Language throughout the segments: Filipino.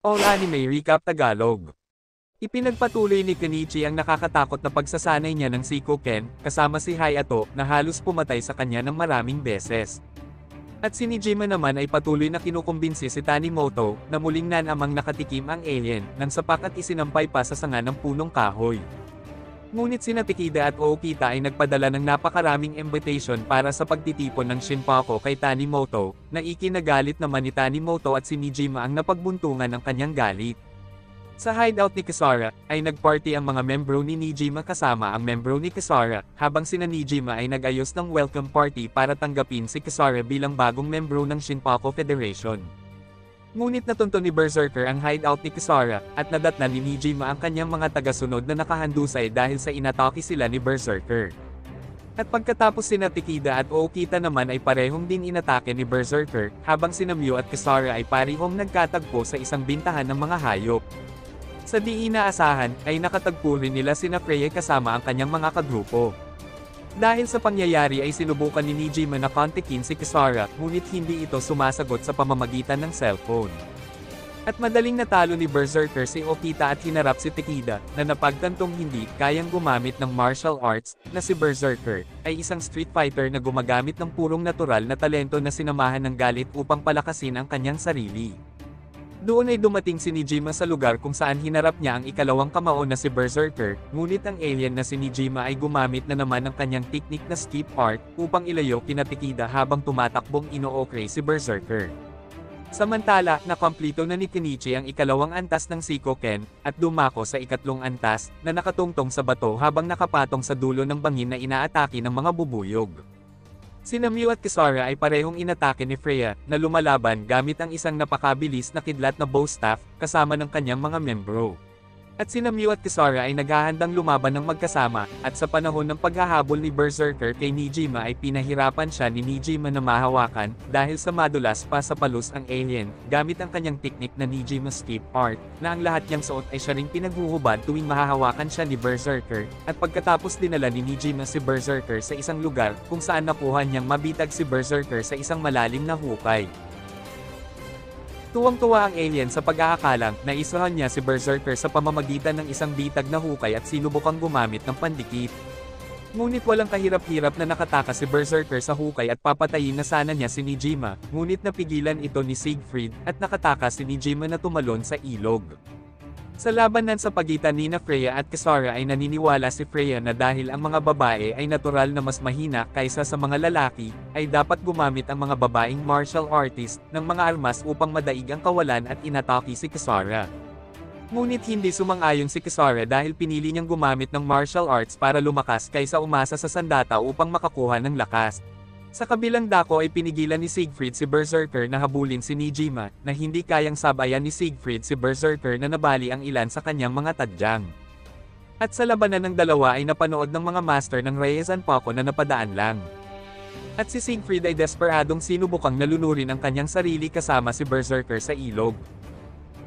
All Anime Recap Tagalog. Ipinagpatuloy ni Kenichi ang nakakatakot na pagsasanay niya ng Shikoken, kasama si Hayato, na halos pumatay sa kanya ng maraming beses. At si Nijima naman ay patuloy na kinukumbinsi si Tanimoto, na muling nanamang nakatikim ang alien, nang sapak at isinampay pa sa sanga ng punong kahoy. Ngunit sina Takeda at Okita ay nagpadala ng napakaraming invitation para sa pagtitipon ng Shinpaku kay Tanimoto, na ikinagalit naman ni Tanimoto at si Nijima ang napagbuntungan ng kanyang galit. Sa hideout ni Kisara, ay nagparty ang mga membro ni Nijima kasama ang membro ni Kisara, habang sina Nijima ay nag-ayos ng welcome party para tanggapin si Kisara bilang bagong membro ng Shinpaku Federation. Ngunit natunto ni Berserker ang hideout ni Kisara, at nadatnan ni Nijima ang kanyang mga tagasunod na nakahandusay dahil sa inatake sila ni Berserker. At pagkatapos sina Takeda at Okita naman ay parehong din inatake ni Berserker, habang sina Mio at Kisara ay parehong nagkatagpo sa isang bintahan ng mga hayop. Sa di inaasahan, ay nakatagpo rin nila sina Freya kasama ang kanyang mga kagrupo. Dahil sa pangyayari ay sinubukan ni Nijima na kontakin si Kisara, ngunit hindi ito sumasagot sa pamamagitan ng cellphone. At madaling natalo ni Berserker si Okita at hinarap si Takeda, na napagtantong hindi kayang gumamit ng martial arts, na si Berserker ay isang street fighter na gumagamit ng purong natural na talento na sinamahan ng galit upang palakasin ang kanyang sarili. Doon ay dumating si Nijima sa lugar kung saan hinarap niya ang ikalawang kamao na si Berserker, ngunit ang alien na si Nijima ay gumamit na naman ng kanyang teknik na skip art, upang ilayo kina Takeda habang tumatakbong ino-okray si Berserker. Samantala, nakompleto na ni Kenichi ang ikalawang antas ng Shikoken, at dumako sa ikatlong antas, na nakatungtong sa bato habang nakapatong sa dulo ng bangin na inaatake ng mga bubuyog. Sina Mio at Kisara ay parehong inatake ni Freya, na lumalaban gamit ang isang napakabilis na kidlat na bow staff, kasama ng kanyang mga membro. At sina Mio at Kisara ay naghahandang lumaban ng magkasama, at sa panahon ng paghahabol ni Berserker kay Nijima ay pinahirapan siya ni Nijima na mahawakan, dahil sa madulas pa sa palus ang alien, gamit ang kanyang teknik na Nijima skip art, na ang lahat niyang suot ay siya ring pinaghuhubad tuwing mahahawakan siya ni Berserker, at pagkatapos dinala ni Nijima si Berserker sa isang lugar, kung saan nakuha niyang mabitag si Berserker sa isang malalim na hukay. Tuwang-tuwa ang alien sa pag-aakalang na isahan niya si Berserker sa pamamagitan ng isang bitag na hukay at sinubukang gumamit ng pandikit. Ngunit walang kahirap-hirap na nakatakas si Berserker sa hukay at papatayin na sana niya si Nijima, ngunit napigilan ito ni Siegfried, at nakatakas si Nijima na tumalon sa ilog. Sa labanan sa pagitan ni Freya at Kisara ay naniniwala si Freya na dahil ang mga babae ay natural na mas mahina kaysa sa mga lalaki, ay dapat gumamit ang mga babaeng martial artist ng mga armas upang madaig ang kawalan at inatake si Kisara. Ngunit hindi sumang-ayon si Kisara dahil pinili niyang gumamit ng martial arts para lumakas kaysa umasa sa sandata upang makakuha ng lakas. Sa kabilang dako ay pinigilan ni Siegfried si Berserker na habulin si Nijima, na hindi kayang sabayan ni Siegfried si Berserker na nabali ang ilan sa kanyang mga tadyang. At sa labanan ng dalawa ay napanood ng mga master ng Shinpaku na napadaan lang. At si Siegfried ay desperadong sinubukang nalunurin ang kanyang sarili kasama si Berserker sa ilog.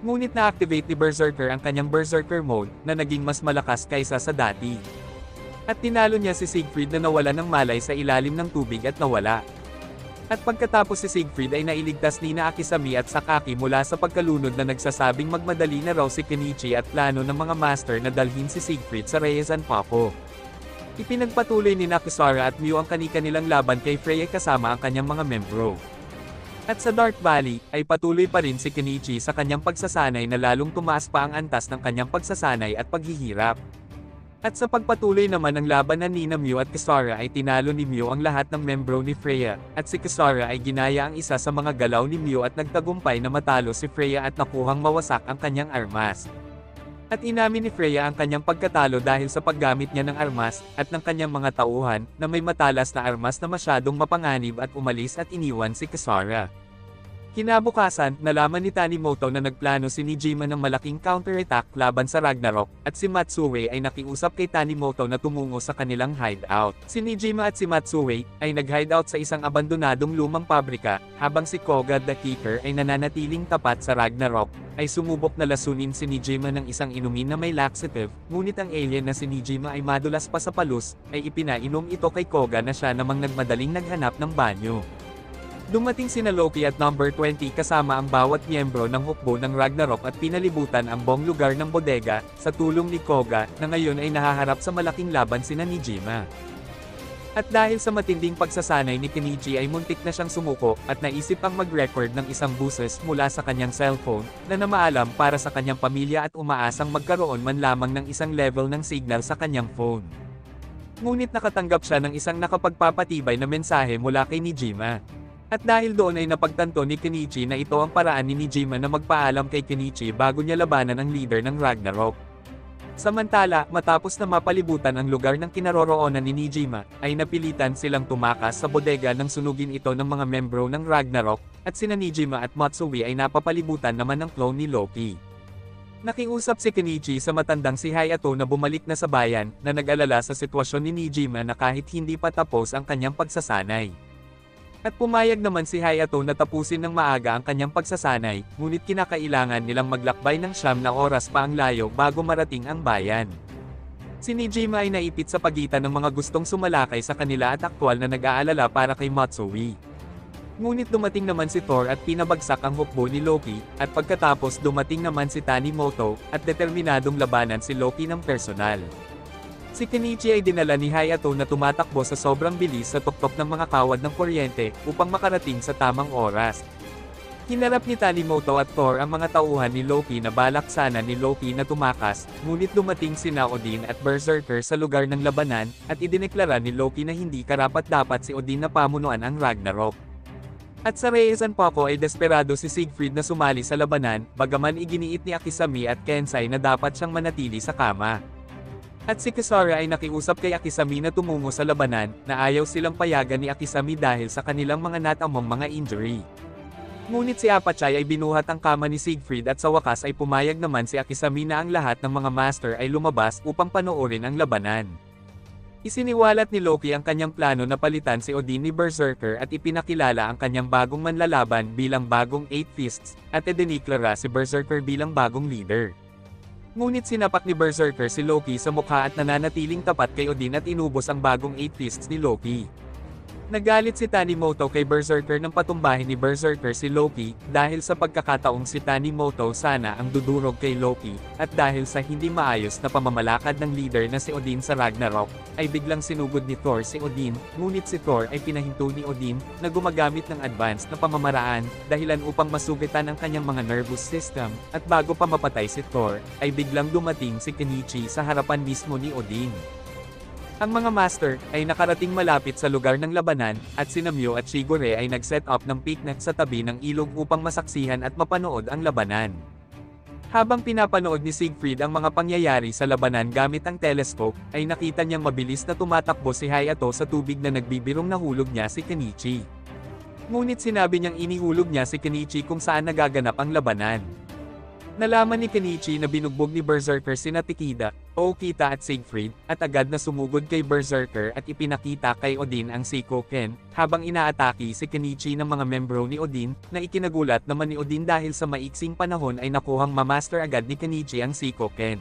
Ngunit na-activate ni Berserker ang kanyang Berserker mode, na naging mas malakas kaysa sa dati. At tinalo niya si Siegfried na nawala ng malay sa ilalim ng tubig at nawala. At pagkatapos si Siegfried ay nailigtas ni Akisami at Sakaki mula sa pagkalunod na nagsasabing magmadali na raw si Kenichi at plano ng mga master na dalhin si Siegfried sa Shinpaku. Ipinagpatuloy ni Kisara at Mio ang kani-kanilang laban kay Freya kasama ang kanyang mga membro. At sa Dark Valley, ay patuloy pa rin si Kenichi sa kanyang pagsasanay na lalong tumaas pa ang antas ng kanyang pagsasanay at paghihirap. At sa pagpatuloy naman ng labanan ni Mio at Kisara ay tinalo ni Mio ang lahat ng membro ni Freya, at si Kisara ay ginaya ang isa sa mga galaw ni Mio at nagtagumpay na matalo si Freya at nakuhang mawasak ang kanyang armas. At inamin ni Freya ang kanyang pagkatalo dahil sa paggamit niya ng armas, at ng kanyang mga tauhan, na may matalas na armas na masyadong mapanganib at umalis at iniwan si Kisara. Kinabukasan, nalaman ni Tanimoto na nagplano si Nijima ng malaking counterattack laban sa Ragnarok, at si Matsue ay nakiusap kay Tanimoto na tumungo sa kanilang hideout. Si Nijima at si Matsue ay nag-hideout sa isang abandonadong lumang pabrika, habang si Koga the Kicker ay nananatiling tapat sa Ragnarok, ay sumubok na lasunin si Nijima ng isang inumin na may laxative, ngunit ang alien na si Nijima ay madulas pa sa palus, ay ipinainom ito kay Koga na siya namang nagmadaling naghanap ng banyo. Dumating sina Loki at number 20 kasama ang bawat miyembro ng hukbo ng Ragnarok at pinalibutan ang buong lugar ng bodega, sa tulong ni Koga, na ngayon ay nahaharap sa malaking laban sina Nijima. At dahil sa matinding pagsasanay ni Kenichi ay muntik na siyang sumuko, at naisip ang mag-record ng isang buses mula sa kanyang cellphone, na namaalam para sa kanyang pamilya at umaasang magkaroon man lamang ng isang level ng signal sa kanyang phone. Ngunit nakatanggap siya ng isang nakapagpapatibay na mensahe mula kay Nijima. At dahil doon ay napagtanto ni Kenichi na ito ang paraan ni Nijima na magpaalam kay Kenichi bago niya labanan ang leader ng Ragnarok. Samantala, matapos na mapalibutan ang lugar ng kinaroroonan ni Nijima, ay napilitan silang tumakas sa bodega nang sunugin ito ng mga membro ng Ragnarok, at sina Nijima at Matsui ay napapalibutan naman ng clone ni Loki. Nakiusap si Kenichi sa matandang si Hayato na bumalik na sa bayan, na nag-alala sa sitwasyon ni Nijima na kahit hindi pa tapos ang kanyang pagsasanay. At pumayag naman si Hayato na tapusin ng maaga ang kanyang pagsasanay, ngunit kinakailangan nilang maglakbay ng 9 na oras pa ang layo bago marating ang bayan. Si Nijima ay naipit sa pagitan ng mga gustong sumalakay sa kanila at aktwal na nag-aalala para kay Matsui. Ngunit dumating naman si Thor at pinabagsak ang hukbo ni Loki, at pagkatapos dumating naman si Tanimoto, at determinadong labanan si Loki ng personal. Si Kenichi ay dinala ni Hayato na tumatakbo sa sobrang bilis sa tuktok ng mga kawad ng kuryente, upang makarating sa tamang oras. Hinarap ni Tanimoto at Thor ang mga tauhan ni Loki na balak sana ni Loki na tumakas, ngunit dumating sina Odin at Berserker sa lugar ng labanan, at idineklara ni Loki na hindi karapat-dapat si Odin na pamunuan ang Ragnarok. At sa Reizan Poko ay desperado si Siegfried na sumali sa labanan, bagaman iginiit ni Akisami at Kensai na dapat siyang manatili sa kama. At si Kisara ay nakiusap kay Akisami na tumungo sa labanan, na ayaw silang payagan ni Akisami dahil sa kanilang mga natamong mga injury. Ngunit si Apachai ay binuhat ang kama ni Siegfried at sa wakas ay pumayag naman si Akisami na ang lahat ng mga master ay lumabas upang panoorin ang labanan. Isiniwalat ni Loki ang kanyang plano na palitan si Odin ni Berserker at ipinakilala ang kanyang bagong manlalaban bilang bagong Eight Fists, at idiniklara si Berserker bilang bagong leader. Ngunit sinapak ni Berserker si Loki sa mukha at nananatiling tapat kay Odin at inubos ang bagong Eight Fists ni Loki. Nagalit si Tanimoto kay Berserker nang patumbahin ni Berserker si Loki, dahil sa pagkakataong si Tanimoto sana ang dudurog kay Loki, at dahil sa hindi maayos na pamamalakad ng leader na si Odin sa Ragnarok, ay biglang sinugod ni Thor si Odin, ngunit si Thor ay pinahinto ni Odin, na gumagamit ng advanced na pamamaraan, dahilan upang masugitan ang kanyang mga nervous system, at bago pa mapatay si Thor, ay biglang dumating si Kenichi sa harapan mismo ni Odin. Ang mga master ay nakarating malapit sa lugar ng labanan, at sina Myo at Shigure ay nag-set up ng picnic sa tabi ng ilog upang masaksihan at mapanood ang labanan. Habang pinapanood ni Siegfried ang mga pangyayari sa labanan gamit ang telescope, ay nakita niyang mabilis na tumatakbo si Hayato sa tubig na nagbibirong nahulog niya si Kenichi. Ngunit sinabi niyang inihulog niya si Kenichi kung saan nagaganap ang labanan. Nalaman ni Kenichi na binugbog ni Berserker sina Takeda, Okita at Siegfried, at agad na sumugod kay Berserker at ipinakita kay Odin ang Sikoken, habang inaatake si Kenichi ng mga membro ni Odin, na ikinagulat naman ni Odin dahil sa maiksing panahon ay nakuhang mamaster agad ni Kenichi ang Sikoken.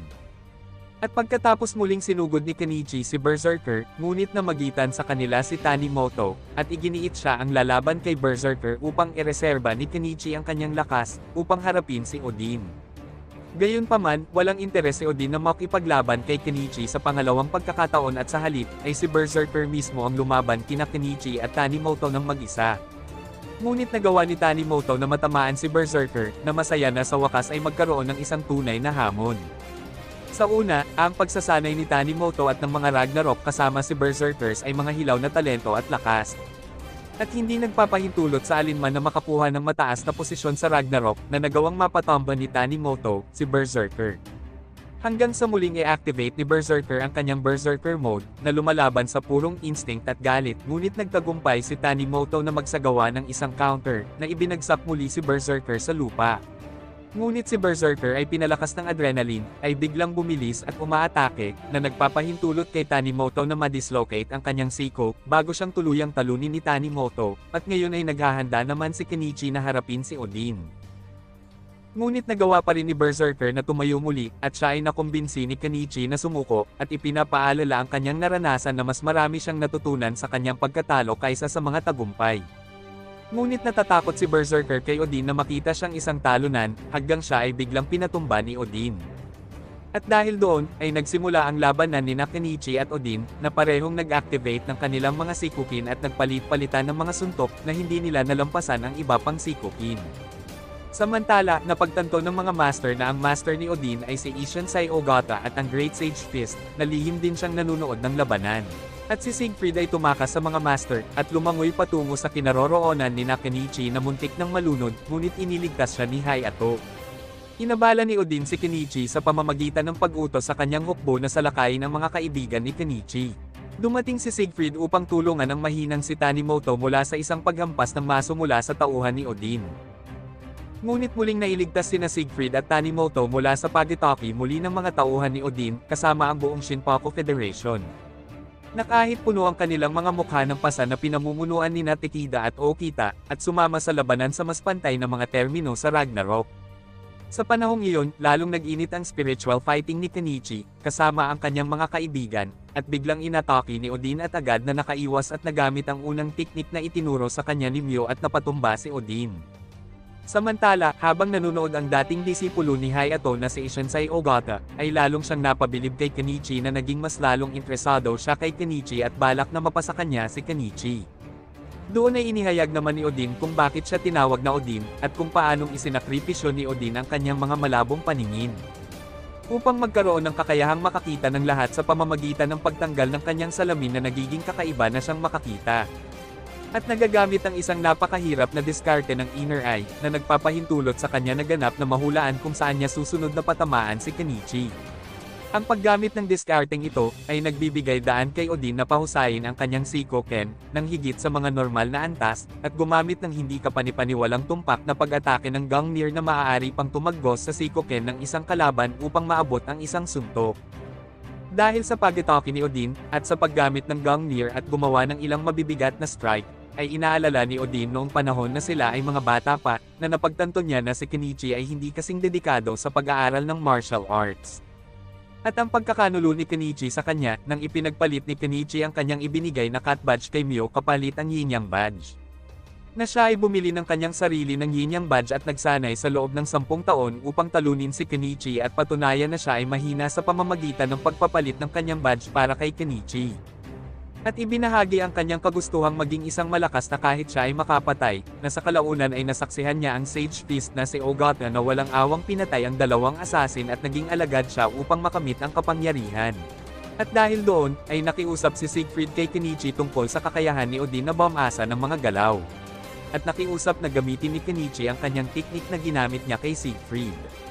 At pagkatapos muling sinugod ni Kenichi si Berserker, ngunit namagitan sa kanila si Tanimoto, at iginiit siya ang lalaban kay Berserker upang ireserba ni Kenichi ang kanyang lakas, upang harapin si Odin. Gayunpaman, walang interes si Odin na makipaglaban kay Kenichi sa pangalawang pagkakataon at sa halip, ay si Berserker mismo ang lumaban kina Kenichi at Tanimoto ng mag-isa. Ngunit nagawa ni Tanimoto na matamaan si Berserker, na masaya na sa wakas ay magkaroon ng isang tunay na hamon. Sa una, ang pagsasanay ni Tanimoto at ng mga Ragnarok kasama si Berserkers ay mga hilaw na talento at lakas. At hindi nagpapahintulot sa alinman na makakuha ng mataas na posisyon sa Ragnarok, na nagawang mapatamba ni Tanimoto, si Berserker. Hanggang sa muling i-activate ni Berserker ang kanyang Berserker mode, na lumalaban sa purong instinct at galit, ngunit nagtagumpay si Tanimoto na magsagawa ng isang counter, na ibinagsak muli si Berserker sa lupa. Ngunit si Berserker ay pinalakas ng adrenaline, ay biglang bumilis at umaatake, na nagpapahintulot kay Tanimoto na ma-dislocate ang kanyang siko, bago siyang tuluyang talunin ni Tanimoto, at ngayon ay naghahanda naman si Kenichi na harapin si Odin. Ngunit nagawa pa rin ni Berserker na tumayo muli, at siya ay nakumbinsi ni Kenichi na sumuko, at ipinapaalala ang kanyang naranasan na mas marami siyang natutunan sa kanyang pagkatalo kaysa sa mga tagumpay. Ngunit natatakot si Berserker kay Odin na makita siyang isang talunan, hanggang siya ay biglang pinatumba ni Odin. At dahil doon, ay nagsimula ang labanan ni Kenichi at Odin, na parehong nag-activate ng kanilang mga Sikokin at nagpalit-palitan ng mga suntok na hindi nila nalampasan ang iba pang Sikokin. Samantala, napagtanto ng mga master na ang master ni Odin ay si Isshinsei Ogata at ang Great Sage Fist, na lihim din siyang nanunood ng labanan. At si Siegfried ay tumakas sa mga master, at lumangoy patungo sa kinaroroonan ni Kenichi na muntik ng malunod, ngunit iniligtas siya ni Hayato. Inabala ni Odin si Kenichi sa pamamagitan ng pag-utos sa kanyang hukbo na salakayin ang mga kaibigan ni Kenichi. Dumating si Siegfried upang tulungan ang mahinang si Tanimoto mula sa isang paghampas ng maso mula sa tauhan ni Odin. Ngunit muling nailigtas sina Siegfried at Tanimoto mula sa pagitake muli ng mga tauhan ni Odin, kasama ang buong Shinpaku Federation. Na kahit puno ang kanilang mga mukha ng pasa na pinamumunuan ni Takeda at Okita, at sumama sa labanan sa mas pantay na mga termino sa Ragnarok. Sa panahong iyon, lalong nag-init ang spiritual fighting ni Kenichi, kasama ang kanyang mga kaibigan, at biglang inatake ni Odin at agad na nakaiwas at nagamit ang unang teknik na itinuro sa kanya ni Myo at napatumba si Odin. Samantala, habang nanonood ang dating disipulo ni Hayato na si Isshinsei Ogata, ay lalong siyang napabilib kay Kenichi na naging mas lalong interesado siya kay Kenichi at balak na mapasa kanya si Kenichi. Doon ay inihayag naman ni Odin kung bakit siya tinawag na Odin, at kung paanong isinakripisyo ni Odin ang kanyang mga malabong paningin. Upang magkaroon ng kakayahang makakita ng lahat sa pamamagitan ng pagtanggal ng kanyang salamin na nagiging kakaiba na siyang makakita. At nagagamit ang isang napakahirap na diskarte ng Inner Eye, na nagpapahintulot sa kanya na ganap na mahulaan kung saan niya susunod na patamaan si Kenichi. Ang paggamit ng diskarteng ito, ay nagbibigay daan kay Odin na pahusayin ang kanyang Sikoken, ng higit sa mga normal na antas, at gumamit ng hindi kapanipaniwalang tumpak na pag-atake ng Gungnir na maaari pang tumagos sa Sikoken ng isang kalaban upang maabot ang isang suntok. Dahil sa pag-atake ni Odin, at sa paggamit ng Gungnir at gumawa ng ilang mabibigat na strike, ay inaalala ni Odin noong panahon na sila ay mga bata pa, na napagtanto niya na si Kenichi ay hindi kasing dedikado sa pag-aaral ng martial arts. At ang pagkakanulo ni Kenichi sa kanya, nang ipinagpalit ni Kenichi ang kanyang ibinigay na cat badge kay Myo kapalit ang Yin Yang badge. Na siya ay bumili ng kanyang sarili ng Yin Yang badge at nagsanay sa loob ng 10 taon upang talunin si Kenichi at patunayan na siya ay mahina sa pamamagitan ng pagpapalit ng kanyang badge para kay Kenichi. At ibinahagi ang kanyang kagustuhang maging isang malakas na kahit siya ay makapatay, na sa kalaunan ay nasaksihan niya ang Sage Fist na si Ogata na walang awang pinatay ang dalawang assassin at naging alagad siya upang makamit ang kapangyarihan. At dahil doon, ay nakiusap si Siegfried kay Kenichi tungkol sa kakayahan ni Odin na bumasa ng mga galaw. At nakiusap na gamitin ni Kenichi ang kanyang teknik na ginamit niya kay Siegfried.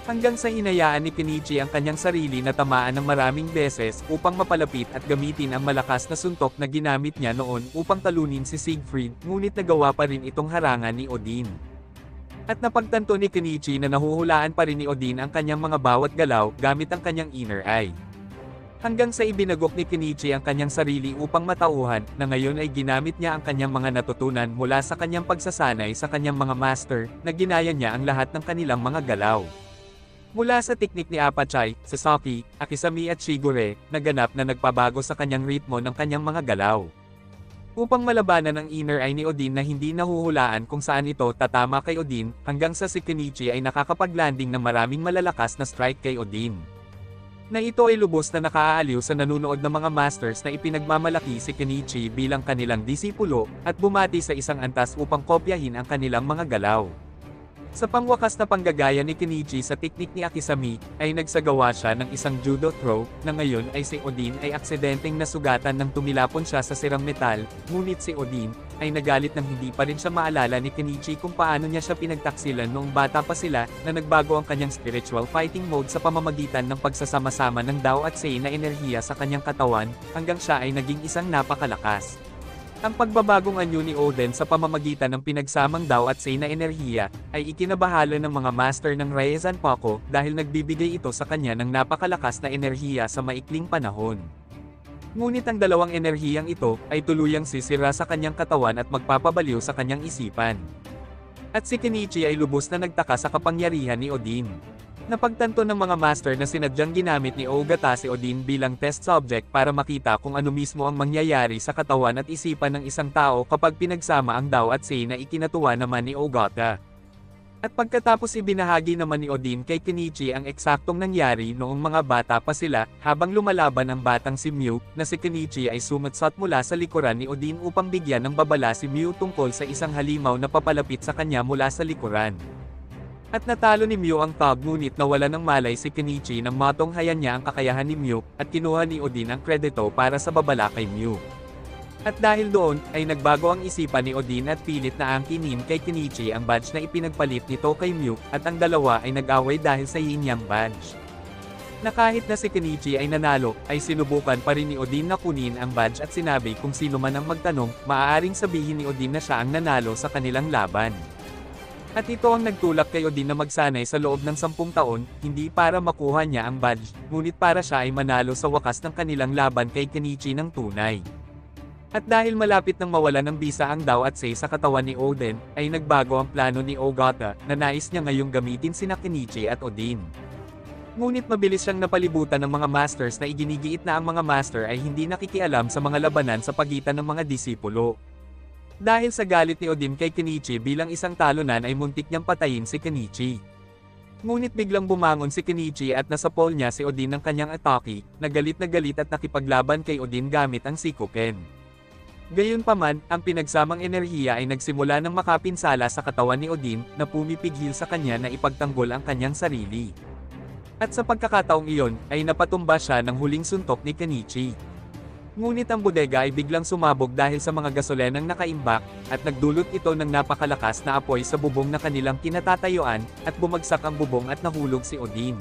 Hanggang sa hinayaan ni Kenichi ang kanyang sarili na tamaan ng maraming beses upang mapalapit at gamitin ang malakas na suntok na ginamit niya noon upang talunin si Siegfried, ngunit nagawa pa rin itong harangan ni Odin. At napagtanto ni Kenichi na nahuhulaan pa rin ni Odin ang kanyang mga bawat galaw gamit ang kanyang Inner Eye. Hanggang sa ibinagok ni Kenichi ang kanyang sarili upang matauhan, na ngayon ay ginamit niya ang kanyang mga natutunan mula sa kanyang pagsasanay sa kanyang mga master, na ginaya niya ang lahat ng kanilang mga galaw. Mula sa teknik ni Apachai, Sasaki, Akisami at Shigure, naganap na nagpabago sa kanyang ritmo ng kanyang mga galaw. Upang malabanan ang Inner Eye ni Odin na hindi nahuhulaan kung saan ito tatama kay Odin, hanggang sa si Kenichi ay nakakapaglanding ng maraming malalakas na strike kay Odin. Na ito ay lubos na nakaaaliw sa nanunood ng mga masters na ipinagmamalaki si Kenichi bilang kanilang disipulo, at bumati sa isang antas upang kopyahin ang kanilang mga galaw. Sa pangwakas na panggagaya ni Kenichi sa teknik ni Akisami, ay nagsagawa siya ng isang judo throw, na ngayon ay si Odin ay aksidenteng nasugatan nang tumilapon siya sa sirang metal, ngunit si Odin, ay nagalit nang hindi pa rin siya maalala ni Kenichi kung paano niya siya pinagtaksilan noong bata pa sila, na nagbago ang kanyang spiritual fighting mode sa pamamagitan ng pagsasama-sama ng Dao at Sei na enerhiya sa kanyang katawan, hanggang siya ay naging isang napakalakas. Ang pagbabagong anyo ni Odin sa pamamagitan ng pinagsamang Dao at Sei na enerhiya, ay ikinabahala ng mga master ng Raizanpaku dahil nagbibigay ito sa kanya ng napakalakas na enerhiya sa maikling panahon. Ngunit ang dalawang enerhiyang ito, ay tuluyang sisira sa kanyang katawan at magpapabaliw sa kanyang isipan. At si Kenichi ay lubos na nagtaka sa kapangyarihan ni Odin. Napagtanto ng mga master na sinadyang ginamit ni Ogata si Odin bilang test subject para makita kung ano mismo ang mangyayari sa katawan at isipan ng isang tao kapag pinagsama ang Dao at Sei na ikinatuwa naman ni Ogata. At pagkatapos ibinahagi naman ni Odin kay Kenichi ang eksaktong nangyari noong mga bata pa sila, habang lumalaban ang batang si Mew, na si Kenichi ay sumatsat mula sa likuran ni Odin upang bigyan ng babala si Mew tungkol sa isang halimaw na papalapit sa kanya mula sa likuran. At natalo ni Mew ang tag ngunit nawala ng malay si Kenichi nang matunghayan niya ang kakayahan ni Mew, at kinuha ni Odin ang kredito para sa babala kay Mew. At dahil doon, ay nagbago ang isipan ni Odin at pilit na angkinin kay Kenichi ang badge na ipinagpalit nito kay Mew, at ang dalawa ay nag-away dahil sa yin-yang badge. Na kahit na si Kenichi ay nanalo, ay sinubukan pa rin ni Odin na kunin ang badge at sinabi kung sino man ang magtanong, maaaring sabihin ni Odin na siya ang nanalo sa kanilang laban. At ito ang nagtulak kay Odin na magsanay sa loob ng 10 taon, hindi para makuha niya ang badge, ngunit para siya ay manalo sa wakas ng kanilang laban kay Kenichi ng tunay. At dahil malapit nang mawala ng bisa ang Dao at Sei sa katawan ni Odin, ay nagbago ang plano ni Ogata, na nais niya ngayong gamitin sina Kenichi at Odin. Ngunit mabilis siyang napalibutan ng mga masters na iginigiit na ang mga master ay hindi nakikialam sa mga labanan sa pagitan ng mga disipulo. Dahil sa galit ni Odin kay Kenichi bilang isang talunan ay muntik niyang patayin si Kenichi. Ngunit biglang bumangon si Kenichi at nasapol niya si Odin ng kanyang atake, na galit at nakipaglaban kay Odin gamit ang Shikoken. Gayunpaman, ang pinagsamang enerhiya ay nagsimula ng makapinsala sa katawan ni Odin, na pumipigil sa kanya na ipagtanggol ang kanyang sarili. At sa pagkakataong iyon, ay napatumba siya ng huling suntok ni Kenichi. Ngunit ang bodega ay biglang sumabog dahil sa mga gasolenang nakaimbak, at nagdulot ito ng napakalakas na apoy sa bubong na kanilang kinatatayuan, at bumagsak ang bubong at nahulog si Odin.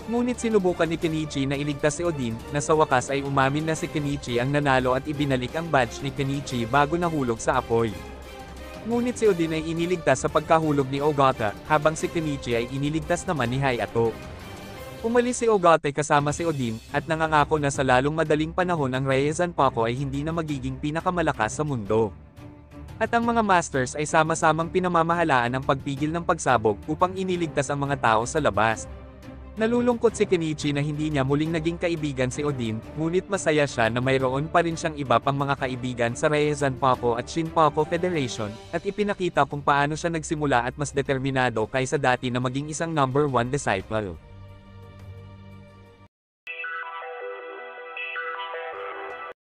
Ngunit sinubukan ni Kenichi na iligtas si Odin, na sa wakas ay umamin na si Kenichi ang nanalo at ibinalik ang badge ni Kenichi bago nahulog sa apoy. Ngunit si Odin ay iniligtas sa pagkahulog ni Ogata, habang si Kenichi ay iniligtas naman ni Hayato. Umalis si Ogata kasama si Odin, at nangangako na sa lalong madaling panahon ang Raizen-Paku ay hindi na magiging pinakamalakas sa mundo. At ang mga masters ay sama-samang pinamamahalaan ang pagpigil ng pagsabog upang iniligtas ang mga tao sa labas. Nalulungkot si Kenichi na hindi niya muling naging kaibigan si Odin, ngunit masaya siya na mayroon pa rin siyang iba pang mga kaibigan sa Raizen-Paku at Shinpaku Federation, at ipinakita kung paano siya nagsimula at mas determinado kaysa dati na maging isang #1 disciple.